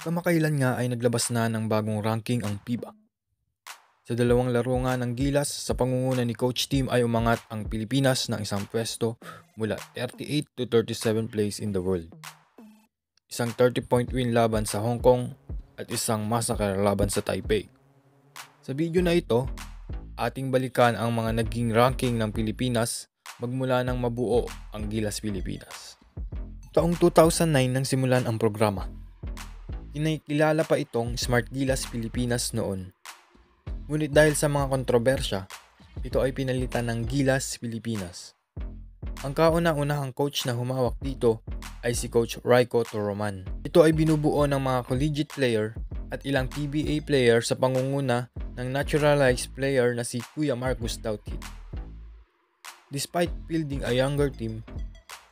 Kamakailan nga ay naglabas na ng bagong ranking ang FIBA. Sa dalawang laro nga ng Gilas, sa pangunguna ni Coach Tim ay umangat ang Pilipinas ng isang pwesto mula 38 to 37 place in the world. Isang 30-point win laban sa Hong Kong at isang massacre laban sa Taipei. Sa video na ito, ating balikan ang mga naging ranking ng Pilipinas magmula nang mabuo ang Gilas Pilipinas. Taong 2009 nang simulan ang programa. Kinikilala pa itong Smart Gilas Pilipinas noon. Ngunit dahil sa mga kontrobersya, ito ay pinalitan ng Gilas Pilipinas. Ang kauna-unahang coach na humawak dito ay si Coach Raiko Toroman. Ito ay binubuo ng mga collegiate player at ilang PBA player sa pangunguna ng naturalized player na si Kuya Marcus Dautit. Despite fielding a younger team,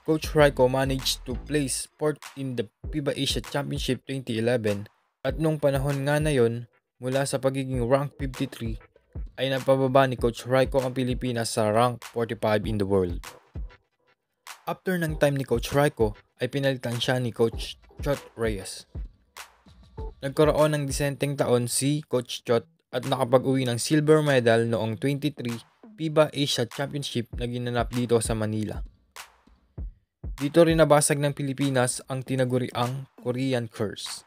Coach Raiko managed to place 4th in the FIBA Asia Championship 2011 at nung panahon nga na yon, mula sa pagiging rank 53 ay napababa ni Coach Raiko ang Pilipinas sa rank 45 in the world. After ng time ni Coach Raiko ay pinalitan siya ni Coach Chot Reyes. Nagkaroon ng disenteng taon si Coach Chot at nakapag-uwi ng silver medal noong 23 FIBA Asia Championship na ginanap dito sa Manila. Dito rin nabasag ng Pilipinas ang tinaguriang Korean Curse.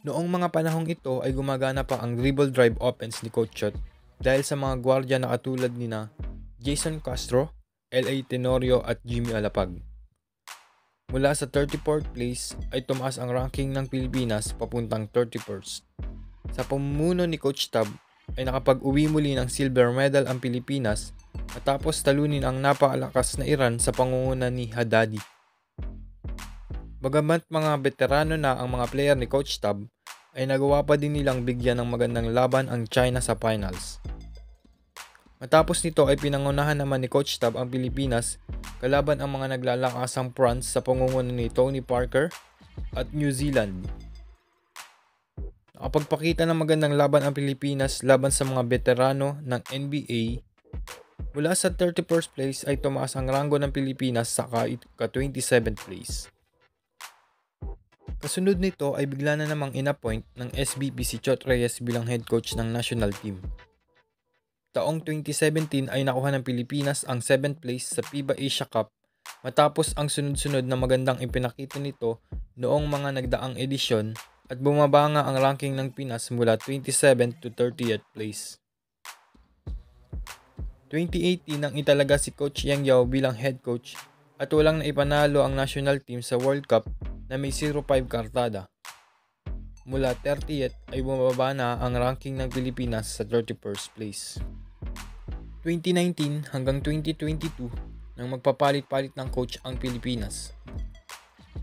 Noong mga panahong ito ay gumagana pa ang dribble drive offense ni Coach Chot dahil sa mga gwardiya na katulad nina Jason Castro, L.A. Tenorio at Jimmy Alapag. Mula sa 34th place ay tumaas ang ranking ng Pilipinas papuntang 31st. Sa pamumuno ni Coach Tab ay nakapag-uwi muli ng silver medal ang Pilipinas matapos talunin ang napakalakas na Iran sa pangunguna ni Haddadi. Bagamat mga veterano na ang mga player ni Coach Tab, ay nagawa pa din nilang bigyan ng magandang laban ang China sa finals. Matapos nito ay pinangunahan naman ni Coach Tab ang Pilipinas kalaban ang mga naglalakasang France sa pangunguna ni Tony Parker at New Zealand. Nakapagpakita ng magandang laban ang Pilipinas laban sa mga veterano ng NBA. Mula sa 31st place ay tumaas ang ranggo ng Pilipinas sa ka-27th place. Kasunod nito ay bigla na namang inappoint ng SBP si Chot Reyes bilang head coach ng national team. Taong 2017 ay nakuha ng Pilipinas ang 7th place sa FIBA Asia Cup matapos ang sunod-sunod na magandang ipinakita nito noong mga nagdaang edisyon at bumaba nga ang ranking ng Pinas mula 27th to 30th place. 2018 nang italaga si Coach Yang Yao bilang head coach at walang naipanalo ang national team sa World Cup na may 0-5 kartada. Mula 30th ay bumaba na ang ranking ng Pilipinas sa 31st place. 2019 hanggang 2022 nang magpapalit-palit ng coach ang Pilipinas.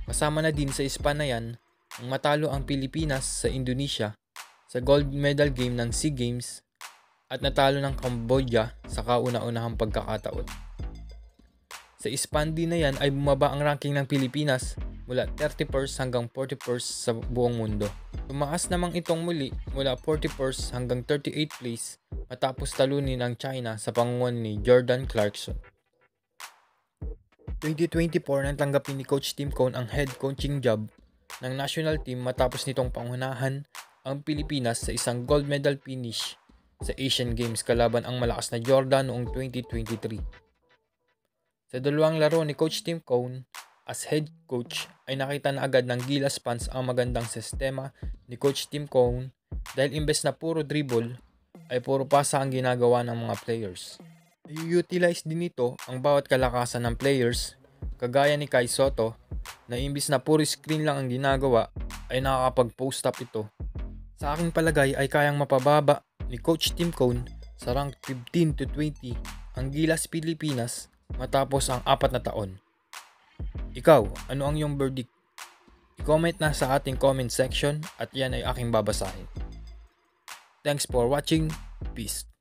Kasama na din sa span na yan ang matalo ang Pilipinas sa Indonesia sa gold medal game ng SEA Games at natalo ng Cambodia sa kauna-unahang pagkakataon. Sa span din na yan ay bumaba ang ranking ng Pilipinas mula 31st hanggang 41st sa buong mundo. Tumaas namang itong muli mula 41st hanggang 38th place matapos talunin ng China sa pangunguna ni Jordan Clarkson. 2024 nang tanggapin ni Coach Tim Cone ang head coaching job ng national team matapos nitong pangunahan ang Pilipinas sa isang gold medal finish sa Asian Games kalaban ang malakas na Jordan noong 2023. Sa dalawang laro ni Coach Tim Cone as head coach ay nakita na agad ng Gilas fans ang magandang sistema ni Coach Tim Cone dahil imbes na puro dribble ay puro pasa ang ginagawa ng mga players. I-utilize din nito ang bawat kalakasan ng players kagaya ni Kai Soto na imbes na puro screen lang ang ginagawa ay nakakapag-post up ito. Sa aking palagay ay kayang mapababa ni Coach Tim Cone sa rank 15 to 20 ang Gilas Pilipinas matapos ang 4 na taon. Ikaw, ano ang iyong verdict? I-comment na sa ating comment section at yan ay aking babasahin. Thanks for watching. Peace.